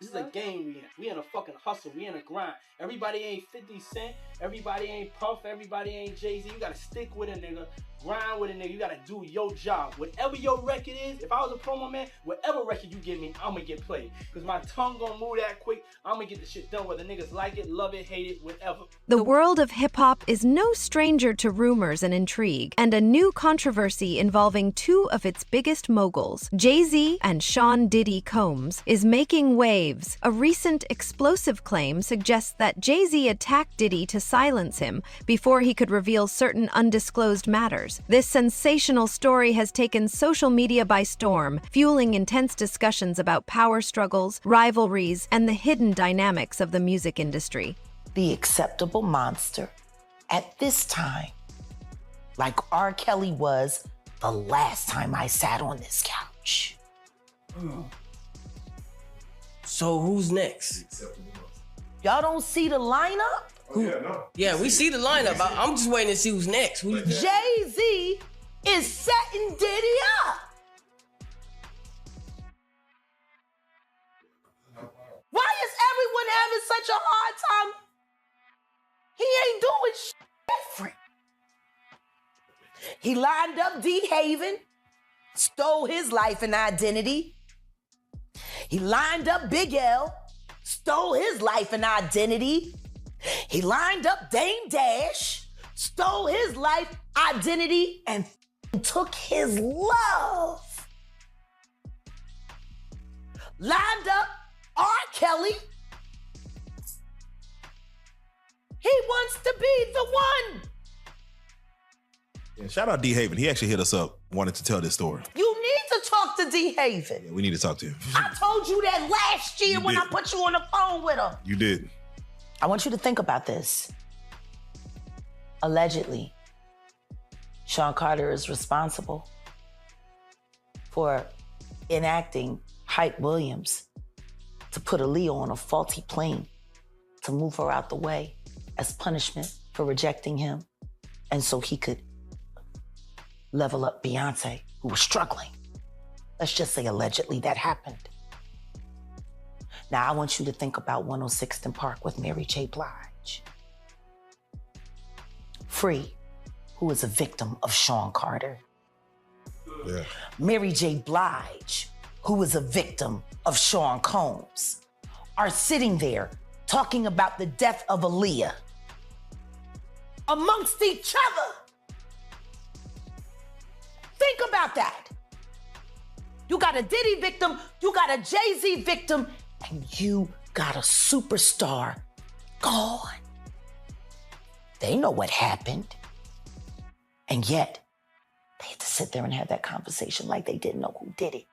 This is a game we in. We in a fucking hustle. We in a grind. Everybody ain't 50 Cent. Everybody ain't Puff. Everybody ain't Jay-Z. You gotta stick with a nigga. Grind with a nigga. You gotta do your job. Whatever your record is, if I was a promo man, whatever record you give me, I'ma get played. Cause my tongue gonna move that quick. I'ma get the shit done whether niggas like it, love it, hate it, whatever. The world of hip-hop is no stranger to rumors and intrigue, and a new controversy involving two of its biggest moguls, Jay-Z and Sean Diddy Combs, is making waves. A recent explosive claim suggests that Jay-Z attacked Diddy to silence him before he could reveal certain undisclosed matters. This sensational story has taken social media by storm, fueling intense discussions about power struggles, rivalries, and the hidden dynamics of the music industry. The acceptable monster at this time, like R. Kelly was the last time I sat on this couch. So who's next? Y'all don't see the lineup? Yeah, we see the lineup. I'm just waiting to see who's next. Jay-Z is setting Diddy up. Why is everyone having such a hard time? He ain't doing shit different. He lined up D-Haven, stole his life and identity. He lined up Big L, stole his life and identity. He lined up Dame Dash, stole his life, identity, and took his love. Lined up R. Kelly. He wants to be the one. Yeah, shout out D-Haven. He actually hit us up, wanted to tell this story. You need to talk to D-Haven. Yeah, we need to talk to him. I told you that last year when I put you on the phone with him. You did. I want you to think about this. Allegedly, Sean Carter is responsible for enacting Hype Williams to put Aaliyah on a faulty plane to move her out the way as punishment for rejecting him, and so he could level up Beyonce, who was struggling. Let's just say allegedly that happened. Now I want you to think about 106th and Park with Mary J. Blige. Free, who is a victim of Sean Carter. Yeah. Mary J. Blige, who is a victim of Sean Combs, are sitting there talking about the death of Aaliyah amongst each other. Think about that. You got a Diddy victim, you got a Jay-Z victim, and you got a superstar gone. They know what happened. And yet, they had to sit there and have that conversation like they didn't know who did it.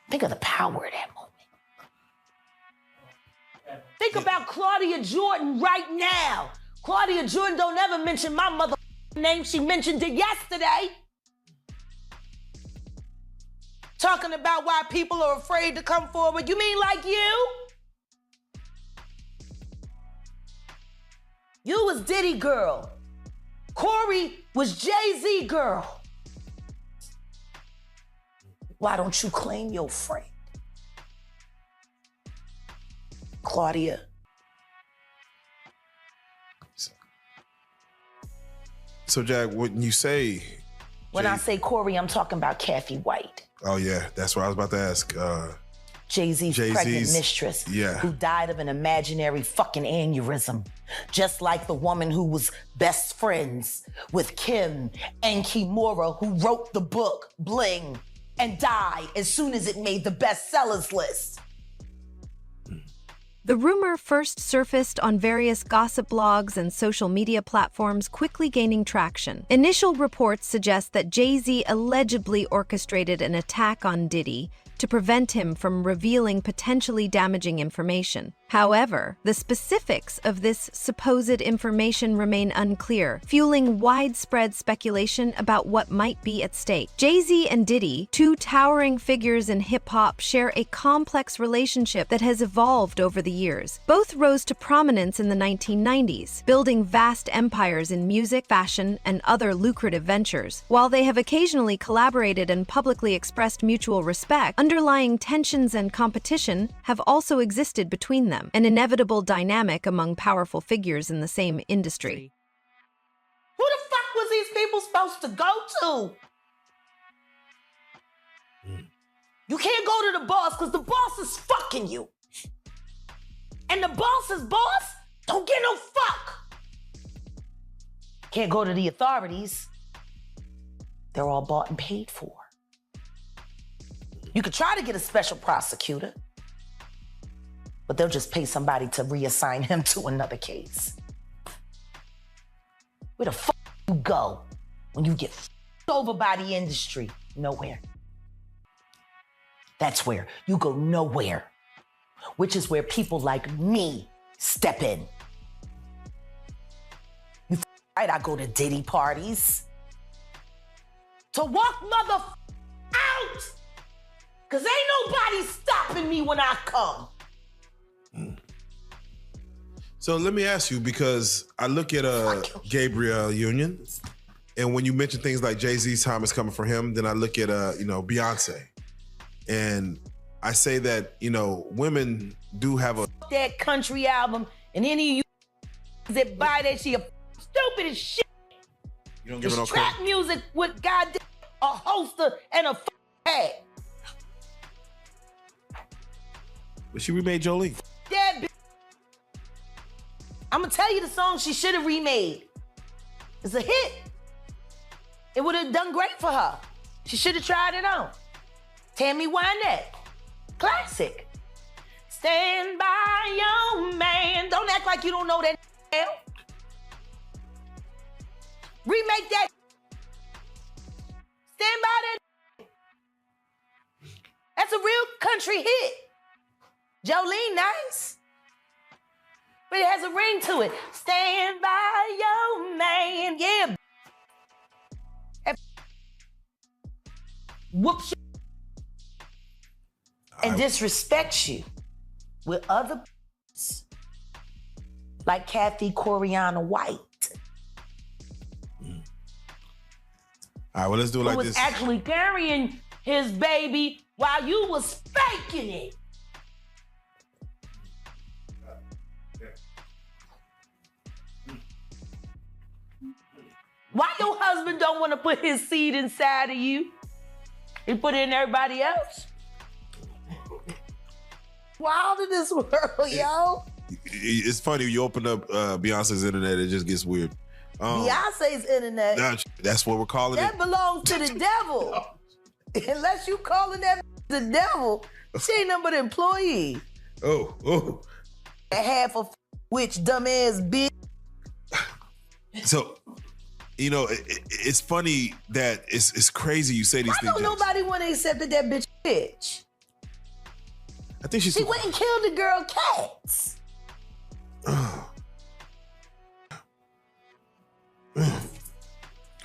Think of the power of that moment. Think about Claudia Jordan right now. Claudia Jordan don't ever mention my mother name. She mentioned it yesterday. Talking about why people are afraid to come forward. You mean like you? You was Diddy girl. Corey was Jay-Z girl. Why don't you claim your friend? Claudia. So, Jack, when you say... When I say Corey, I'm talking about Kathy White. Oh, yeah. That's what I was about to ask. Jay-Z's pregnant mistress, yeah, who died of an imaginary fucking aneurysm. Just like the woman who was best friends with Kim and Kimura, who wrote the book Bling and died as soon as it made the bestsellers list. The rumor first surfaced on various gossip blogs and social media platforms, quickly gaining traction. Initial reports suggest that Jay-Z allegedly orchestrated an attack on Diddy to prevent him from revealing potentially damaging information. However, the specifics of this supposed information remain unclear, fueling widespread speculation about what might be at stake. Jay-Z and Diddy, two towering figures in hip-hop, share a complex relationship that has evolved over the years. Both rose to prominence in the 1990s, building vast empires in music, fashion, and other lucrative ventures. While they have occasionally collaborated and publicly expressed mutual respect, underlying tensions and competition have also existed between them, an inevitable dynamic among powerful figures in the same industry. Who the fuck was these people supposed to go to? You can't go to the boss because the boss is fucking you. And the boss's boss don't get no fuck. Can't go to the authorities. They're all bought and paid for. You could try to get a special prosecutor, but they'll just pay somebody to reassign him to another case. Where the fuck you go when you get over by the industry? Nowhere. That's where you go nowhere, which is where people like me step in. You right, I go to Diddy parties to walk mother out, cause ain't nobody stopping me when I come. So let me ask you, because I look at Gabriel Union, and when you mention things like Jay-Z's time is coming for him, then I look at Beyonce. And I say that, women do have that country album, and any of you that buy that shit, stupid as shit. You don't give it no trap credit. Music with goddamn a holster and a hat. But she remade Jolene. That bitch. I'm gonna tell you the song she should have remade. It's a hit. It would have done great for her. She should have tried it on. Tammy Wynette. Classic. Stand by your man. Don't act like you don't know that hell. Remake that. Stand by that. That's a real country hit. Jolene, nice. But it has a ring to it. Stand by your man. Yeah. Whoops. And disrespects you with other like Kathy Coriana White. All right, well, let's do it like who was this. actually carrying his baby while you was faking it. Why your husband don't want to put his seed inside of you? He put it in everybody else? Wild in this world, yo. It's funny, you open up Beyonce's internet, it just gets weird. Beyonce's internet. That's what we're calling that it. That belongs to the devil. Unless you calling that the devil, she ain't nothing but an employee. Oh. Half of which dumbass bitch. So, it's funny that it's crazy you say these things. Why don't nobody want to accept that bitch bitch? I think she went and killed the girl cats.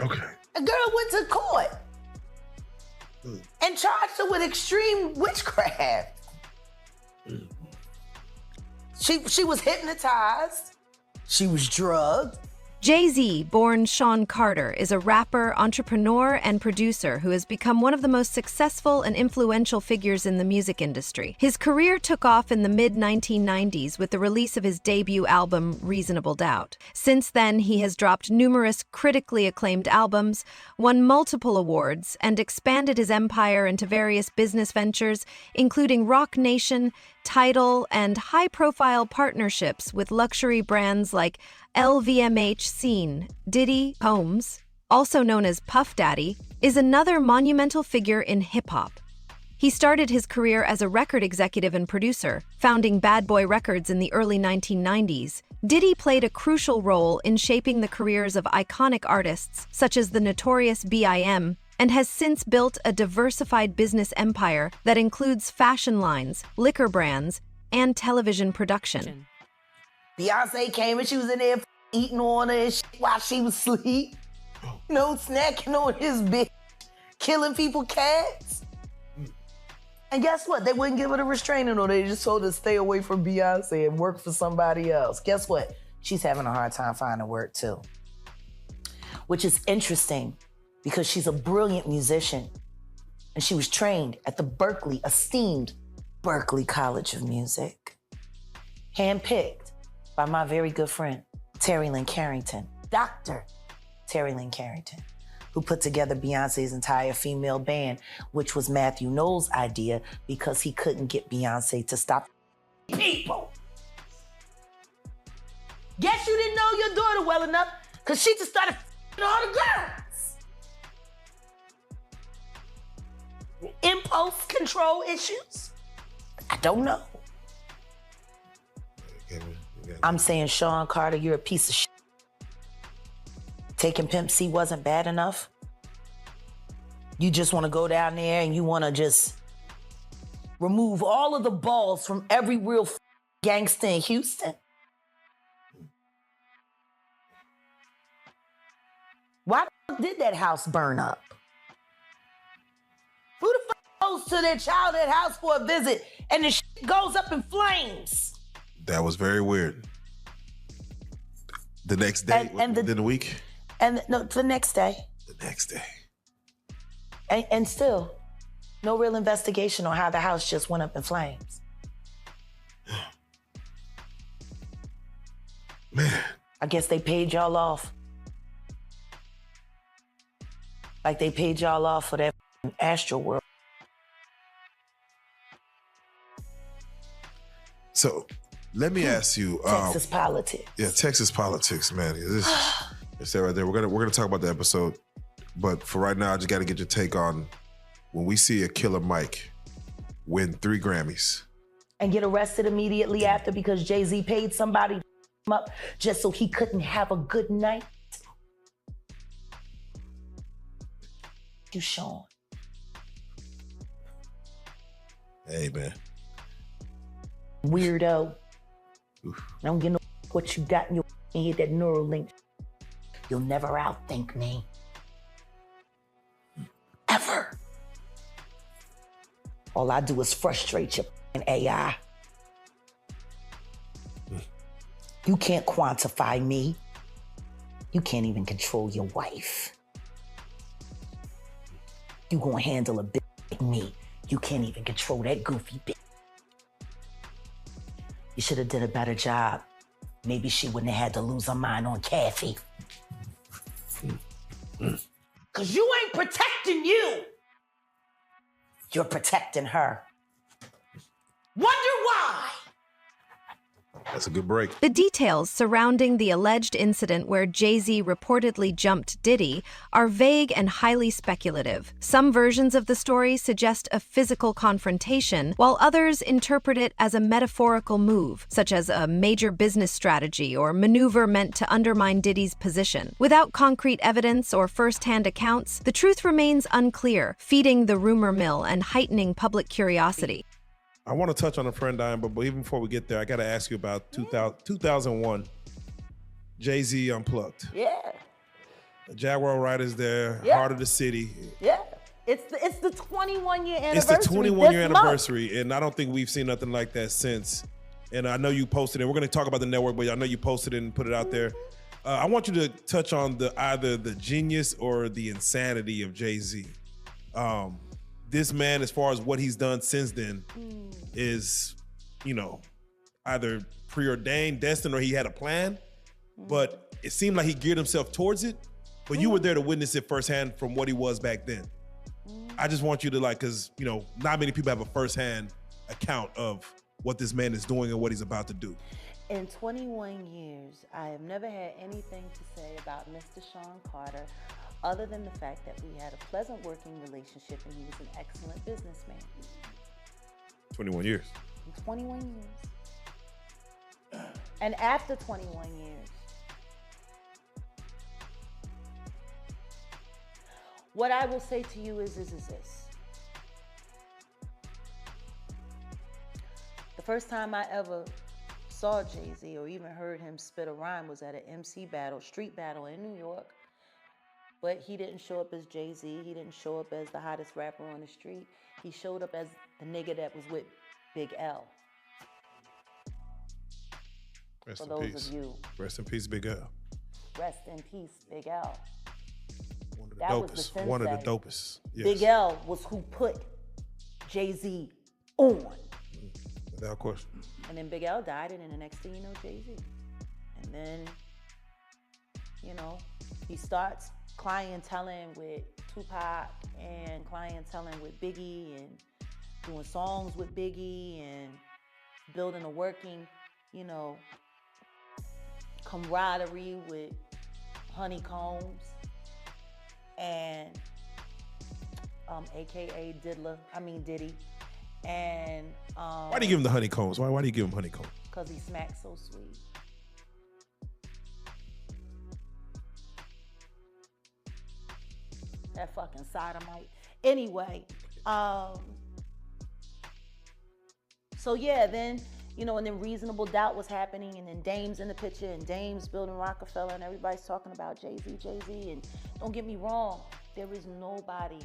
Okay. A girl went to court and charged her with extreme witchcraft. She was hypnotized. She was drugged. Jay-Z, born Sean Carter, is a rapper, entrepreneur, and producer who has become one of the most successful and influential figures in the music industry. His career took off in the mid-1990s with the release of his debut album, Reasonable Doubt. Since then, he has dropped numerous critically acclaimed albums, won multiple awards, and expanded his empire into various business ventures, including Roc Nation, Tidal, and high-profile partnerships with luxury brands like LVMH. Scene. Diddy Combs, also known as Puff Daddy, is another monumental figure in hip-hop. He started his career as a record executive and producer, founding Bad Boy Records in the early 1990s. Diddy played a crucial role in shaping the careers of iconic artists such as the notorious B.I.M., and has since built a diversified business empire that includes fashion lines, liquor brands, and television production. Beyonce came and she was in there eating on her and shit while she was asleep. Snacking on his bitch, killing people cats. And guess what? They wouldn't give her a restraining order. They just told her to stay away from Beyonce and work for somebody else. Guess what? She's having a hard time finding work too. Which is interesting because she's a brilliant musician And she was trained at the esteemed Berkeley College of Music. Handpicked by my very good friend, Terry Lynn Carrington, Dr. Terry Lynn Carrington, who put together Beyonce's entire female band, which was Matthew Knowles' idea because he couldn't get Beyonce to stop people. Guess you didn't know your daughter well enough because she just started all the girls. Impulse control issues? I don't know. I'm saying, Sean Carter, you're a piece of shit. Taking Pimp C wasn't bad enough. You just want to go down there and you want to just remove all of the balls from every real gangster in Houston. Why did that house burn up? Who the fuck goes to their childhood house for a visit and the shit goes up in flames? That was very weird. The next day, within a week? And no, the next day. The next day. And still, no real investigation on how the house just went up in flames. Man. I guess they paid y'all off. Like they paid y'all off for that Astro World. So, let me ask you. Texas politics. Yeah, Texas politics, man. It's that right there. We're gonna talk about the episode, but for right now, I just got to get your take on when we see a Killer Mike win 3 Grammys and get arrested immediately after because Jay-Z paid somebody to him up just so he couldn't have a good night. You, Sean. Hey, man. Weirdo. Oof. I don't get no what you got in your head, that Neuralink. You'll never outthink me. Ever. All I do is frustrate your AI. You can't quantify me. You can't even control your wife. You gonna handle a bitch like me. You can't even control that goofy bitch. You should have did a better job. Maybe she wouldn't have had to lose her mind on Kathy. Cause you ain't protecting you. You're protecting her. Wonder why? That's a good break. The details surrounding the alleged incident where Jay-Z reportedly jumped Diddy are vague and highly speculative. Some versions of the story suggest a physical confrontation, while others interpret it as a metaphorical move, such as a major business strategy or maneuver meant to undermine Diddy's position. Without concrete evidence or first-hand accounts, the truth remains unclear, feeding the rumor mill and heightening public curiosity. I want to touch on a friend dying, but even before we get there, I got to ask you about 2001, Jay-Z Unplugged. Yeah. The Jaguar Riders there, yeah. Heart of the City. Yeah. It's the 21-year anniversary. It's the 21-year anniversary, and I don't think we've seen nothing like that since. And I know you posted it. We're going to talk about the network, but I know you posted it and put it out there. I want you to touch on either the genius or the insanity of Jay-Z. This man, as far as what he's done since then, is, either preordained, destined, or he had a plan. But it seemed like he geared himself towards it. But you were there to witness it firsthand from what he was back then. I just want you to because, not many people have a firsthand account of what this man is doing and what he's about to do. In 21 years, I have never had anything to say about Mr. Sean Carter other than the fact that we had a pleasant working relationship and he was an excellent businessman. 21 years. 21 years. And after 21 years, what I will say to you is this. The first time I ever saw Jay-Z or even heard him spit a rhyme was at an MC battle, street battle in New York. But he didn't show up as Jay-Z. He didn't show up as the hottest rapper on the street. He showed up as the nigga that was with Big L. Rest For in those peace. of you. Rest in peace, Big L. Rest in peace, Big L. One of That was the sensei. One of the dopest. Yes. Big L was who put Jay-Z on. Without question. And then Big L died, and then the next thing you know, Jay-Z. And then, you know, he starts clienteling with Tupac and clienteling with Biggie and doing songs with Biggie and building a working, you know, camaraderie with Honeycombs and AKA Diddy. And why do you give him the honeycombs? Why do you give him honeycombs? Because he smacks so sweet. That fucking sodomite. Anyway, so yeah, then, you know, and then Reasonable Doubt was happening, and then Dame's in the picture, and Dame's building Rockefeller, and everybody's talking about Jay-Z. And don't get me wrong, there is nobody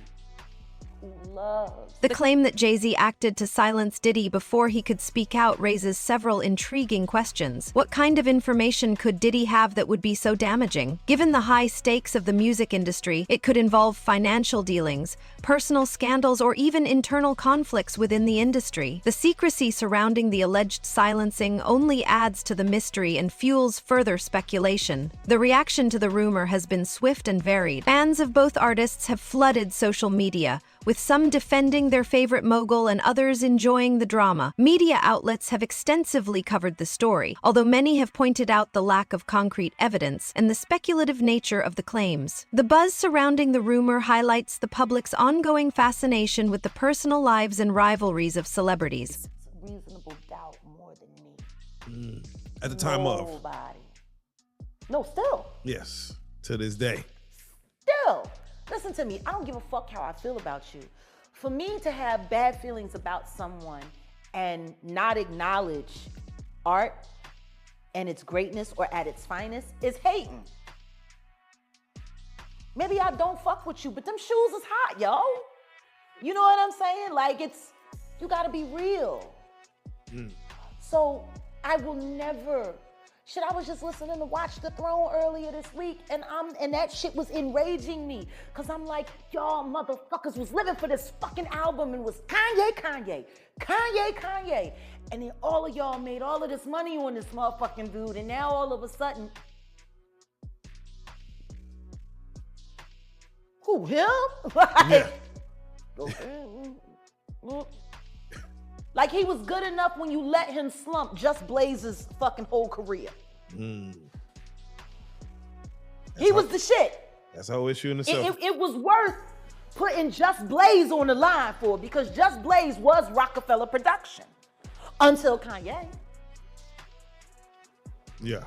who loves. The claim that Jay-Z acted to silence Diddy before he could speak out raises several intriguing questions. What kind of information could Diddy have that would be so damaging? Given the high stakes of the music industry, it could involve financial dealings, personal scandals, or even internal conflicts within the industry. The secrecy surrounding the alleged silencing only adds to the mystery and fuels further speculation. The reaction to the rumor has been swift and varied. Fans of both artists have flooded social media, with some defending their favorite mogul and others enjoying the drama. Media outlets have extensively covered the story, although many have pointed out the lack of concrete evidence and the speculative nature of the claims. The buzz surrounding the rumor highlights the public's ongoing fascination with the personal lives and rivalries of celebrities. Reasonable Doubt more than me. At the time Nobody. No, still. Yes, to this day. Still. Listen to me, I don't give a fuck how I feel about you. For me to have bad feelings about someone and not acknowledge art and its greatness or at its finest is hating. Maybe I don't fuck with you, but them shoes is hot, yo. You know what I'm saying? Like, you gotta be real. So I will never. Shit, I was just listening to Watch the Throne earlier this week, and that shit was enraging me. Cause I'm like, y'all motherfuckers was living for this fucking album and was Kanye. And then all of y'all made all of this money on this motherfucking dude, and now all of a sudden, who, him? Like he was good enough when you let him slump Just Blaze's fucking whole career. He was the shit. That's a whole issue in itself. It was worth putting Just Blaze on the line for, because Just Blaze was Rockefeller production until Kanye. Yeah.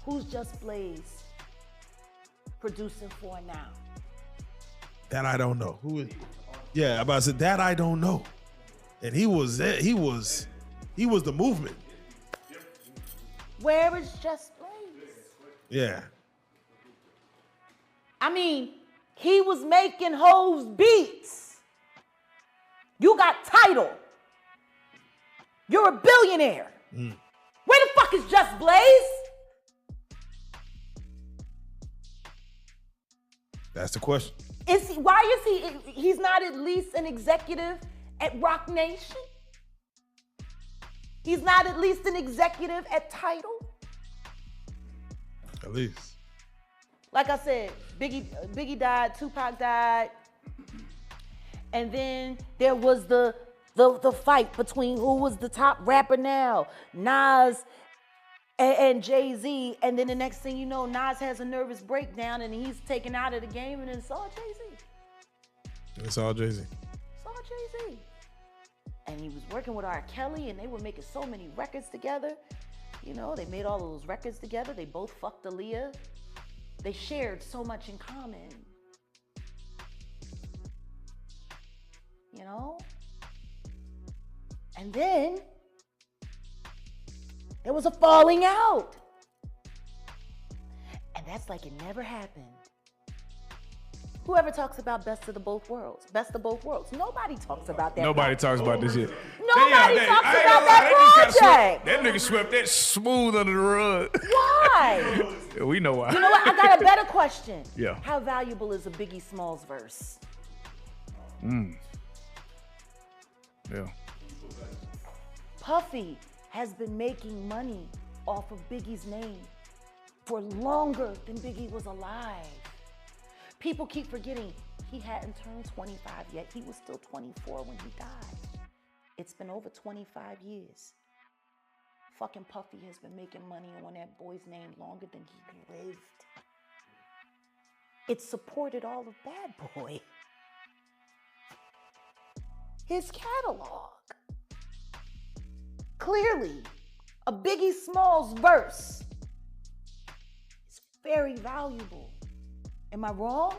Who's Just Blaze producing for now? That I don't know. Who is? Yeah, about to say that I don't know. And he was the movement. Where is Just Blaze? Yeah. I mean, he was making Hov's beats. You got Tidal. You're a billionaire. Where the fuck is Just Blaze? That's the question. Why is he's not at least an executive at Rock Nation? He's not at least an executive at Tidal? At least. Like I said, Biggie died, Tupac died. And then there was the fight between who was the top rapper now, Nas and Jay-Z. And then the next thing you know, Nas has a nervous breakdown and he's taken out of the game, and it's all Jay-Z. It's all Jay-Z. It's all Jay-Z. And he was working with R. Kelly, and they were making so many records together. You know, they made all of those records together. They both fucked Aaliyah. They shared so much in common. You know? And then there was a falling out. And that's like it never happened. Whoever talks about best of the both worlds, best of both worlds. Nobody talks about that. Nobody talks about this shit. Nobody talks about that project. That nigga swept that smooth under the rug. Why? Yeah, we know why. You know what? I got a better question. Yeah. How valuable is a Biggie Smalls verse? Yeah. Puffy has been making money off of Biggie's name for longer than Biggie was alive. People keep forgetting he hadn't turned 25 yet. He was still 24 when he died. It's been over 25 years. Fucking Puffy has been making money on that boy's name longer than he lived. It supported all of Bad Boy. His catalog. Clearly, a Biggie Smalls verse is very valuable. Am I wrong?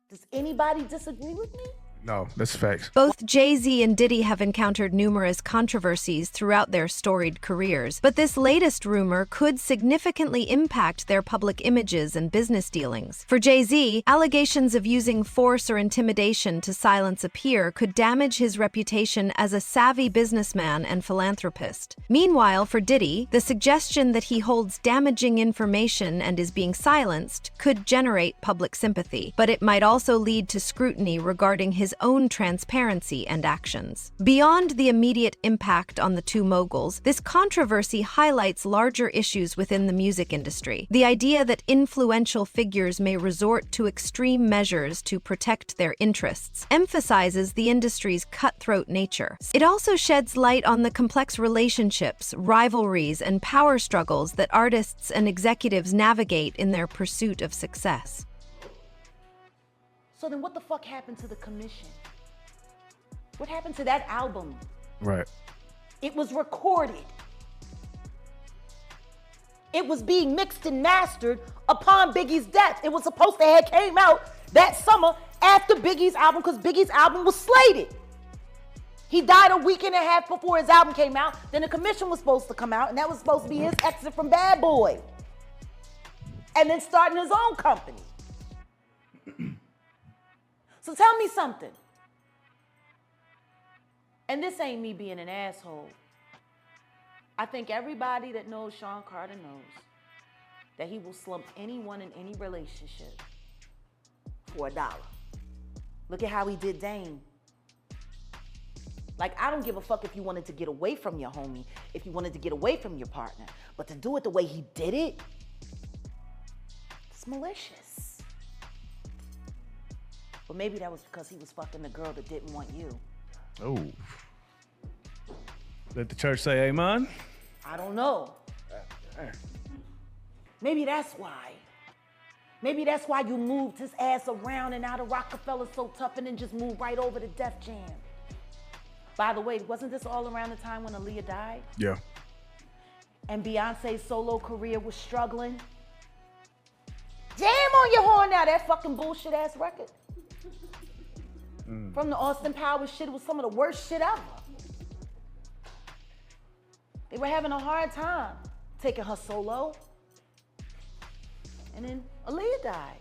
Does anybody disagree with me? No, that's facts. Both Jay-Z and Diddy have encountered numerous controversies throughout their storied careers, but this latest rumor could significantly impact their public images and business dealings. For Jay-Z, allegations of using force or intimidation to silence a peer could damage his reputation as a savvy businessman and philanthropist. Meanwhile, for Diddy, the suggestion that he holds damaging information and is being silenced could generate public sympathy, but it might also lead to scrutiny regarding his own transparency and actions. Beyond the immediate impact on the two moguls, this controversy highlights larger issues within the music industry. The idea that influential figures may resort to extreme measures to protect their interests emphasizes the industry's cutthroat nature. It also sheds light on the complex relationships, rivalries, and power struggles that artists and executives navigate in their pursuit of success. So then what the fuck happened to the commission? What happened to that album? Right. It was recorded. It was being mixed and mastered upon Biggie's death. It was supposed to have came out that summer after Biggie's album because Biggie's album was slated. He died a week and a half before his album came out. Then the commission was supposed to come out and that was supposed to be his exit from Bad Boy. And then starting his own company. So tell me something. And this ain't me being an asshole. I think everybody that knows Sean Carter knows that he will slump anyone in any relationship for $1. Look at how he did Dame. Like, I don't give a fuck if you wanted to get away from your homie, if you wanted to get away from your partner, but to do it the way he did it, it's malicious. But maybe that was because he was fucking the girl that didn't want you. Oh. Let the church say amen? I don't know. Maybe that's why. Maybe that's why you moved his ass around and out of Rockefeller so tough and then just moved right over to Def Jam. By the way, wasn't this all around the time when Aaliyah died? Yeah. And Beyonce's solo career was struggling? Jam on your horn now, that fucking bullshit ass record. From the Austin Powers shit, it was some of the worst shit ever. They were having a hard time taking her solo. And then Aaliyah died.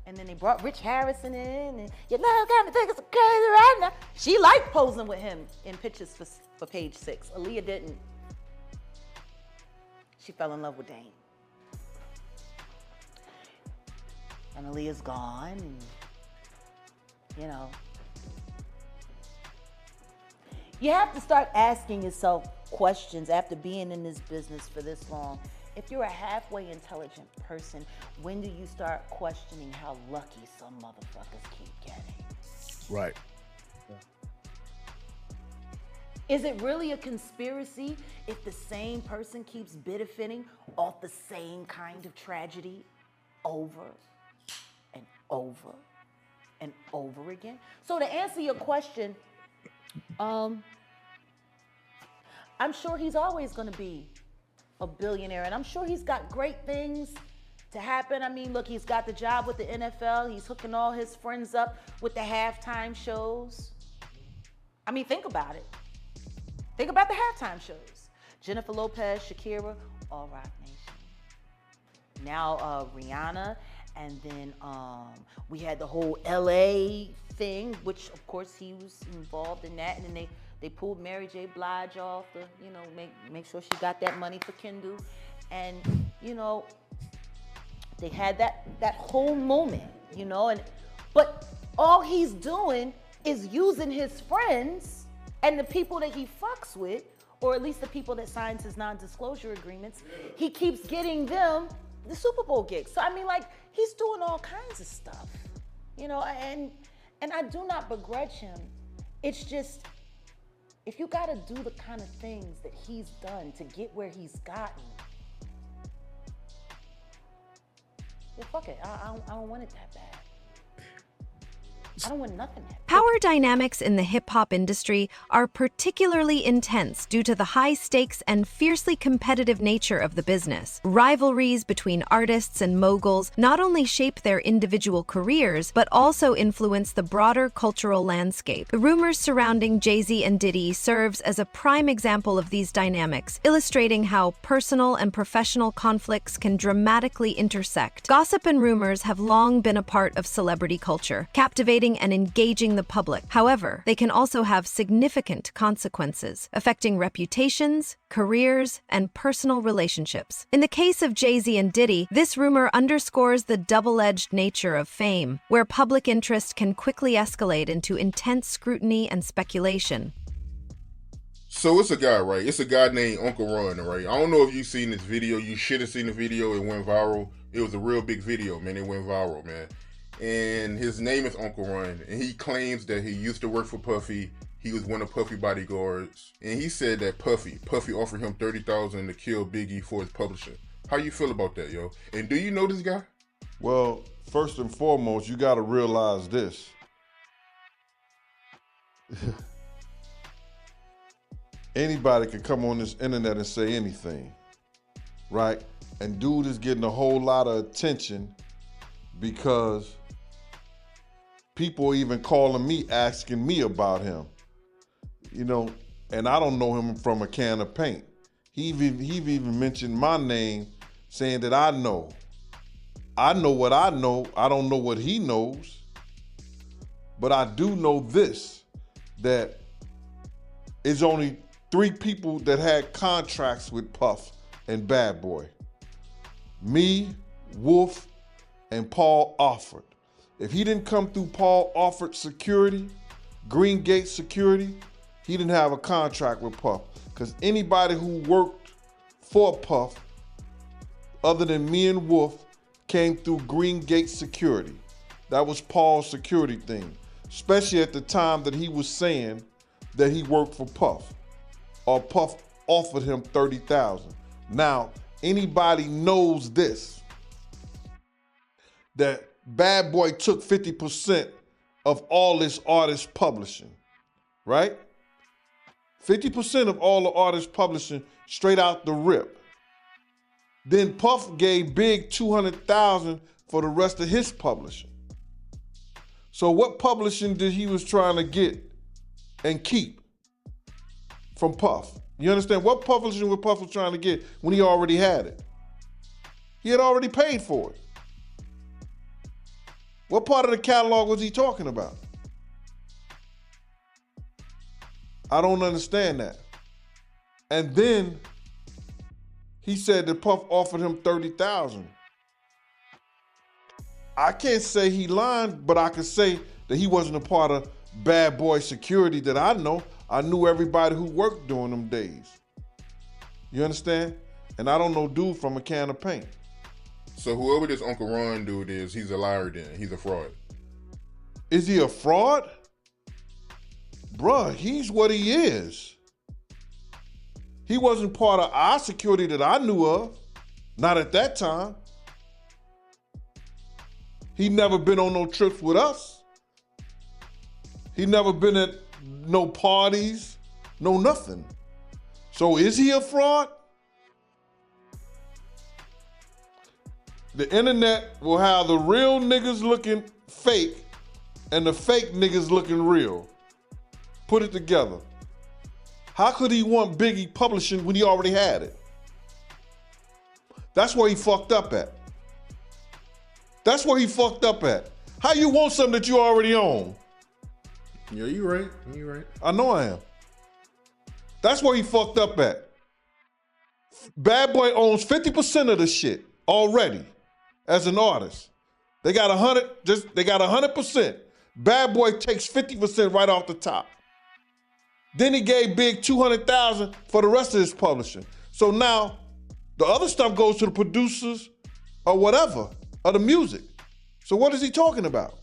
And then they brought Rich Harrison in, and your love got me thinking so crazy right now. She liked posing with him in pictures for Page 6. Aaliyah didn't. She fell in love with Dame. And Aaliyah's gone, and you know. You have to start asking yourself questions after being in this business for this long. If you're a halfway intelligent person, when do you start questioning how lucky some motherfuckers keep getting? Right. Is it really a conspiracy if the same person keeps benefiting off the same kind of tragedy over and over and over again? So to answer your question, I'm sure he's always going to be a billionaire, and I'm sure he's got great things to happen. I mean, look, he's got the job with the NFL. He's hooking all his friends up with the halftime shows. I mean, think about it. Think about the halftime shows. Jennifer Lopez, Shakira, all Rock Nation. Now Rihanna And then we had the whole LA thing, which of course he was involved in that. And then they pulled Mary J. Blige off to, you know, make sure she got that money for Kendall. And, you know, they had that whole moment, you know, but all he's doing is using his friends and the people that he fucks with, or at least the people that signs his non-disclosure agreements. He keeps getting them the Super Bowl gigs. So I mean, like, he's doing all kinds of stuff, you know, and I do not begrudge him. It's just, if you gotta do the kind of things that he's done to get where he's gotten, well, fuck it. I don't want it that bad. I don't want nothing that bad. Power dynamics in the hip-hop industry are particularly intense due to the high stakes and fiercely competitive nature of the business. Rivalries between artists and moguls not only shape their individual careers, but also influence the broader cultural landscape. The rumors surrounding Jay-Z and Diddy serves as a prime example of these dynamics, illustrating how personal and professional conflicts can dramatically intersect. Gossip and rumors have long been a part of celebrity culture, captivating and engaging the public. However, they can also have significant consequences, affecting reputations, careers, and personal relationships. In the case of Jay-Z and Diddy, this rumor underscores the double-edged nature of fame, where public interest can quickly escalate into intense scrutiny and speculation. So it's a guy, right? It's a guy named Uncle Ron, right? I don't know if you've seen this video. You should have seen the video. It went viral. It was a real big video, man. It went viral, man. And his name is Uncle Ron, and he claims that he used to work for Puffy. He was one of Puffy bodyguards, and he said that Puffy offered him $30,000 to kill Biggie for his publishing. How you feel about that, yo? And do you know this guy? Well, first and foremost, you got to realize this. Anybody can come on this internet and say anything, right? And dude is getting a whole lot of attention because people even calling me, asking me about him, you know, and I don't know him from a can of paint. He even mentioned my name, saying that I know what I know. I don't know what he knows, but I do know this, that it's only 3 people that had contracts with Puff and Bad Boy. Me, Wolf, and Paul Offord. If he didn't come through Paul Offord security, Green Gate security, he didn't have a contract with Puff. Because anybody who worked for Puff, other than me and Wolf, came through Green Gate security. That was Paul's security thing. Especially at the time that he was saying that he worked for Puff, or Puff offered him $30,000. Now, anybody knows this, that Bad Boy took 50% of all this artist publishing, right? 50% of all the artist publishing straight out the rip. Then Puff gave Big $200,000 for the rest of his publishing. So what publishing did he was trying to get and keep from Puff? You understand? What publishing was Puff was trying to get when he already had it? He had already paid for it. What part of the catalog was he talking about? I don't understand that. And then he said that Puff offered him $30,000. I can't say he lied, but I can say that he wasn't a part of Bad Boy security that I know. I knew everybody who worked during them days. You understand? And I don't know dude from a can of paint. So whoever this Uncle Ron dude is, he's a liar then. He's a fraud. Is he a fraud? Bruh, he's what he is. He wasn't part of our security that I knew of. Not at that time. He never been on no trips with us. He never been at no parties, no nothing. So is he a fraud? The internet will have the real niggas looking fake and the fake niggas looking real. Put it together. How could he want Biggie publishing when he already had it? That's where he fucked up at. That's where he fucked up at. How you want something that you already own? Yeah, you right. You right. I know I am. That's where he fucked up at. Bad Boy owns 50% of the shit already as an artist. They got 100%. Bad Boy takes 50% right off the top. Then he gave Big $200,000 for the rest of his publishing. So now the other stuff goes to the producers or whatever of the music. So what is he talking about?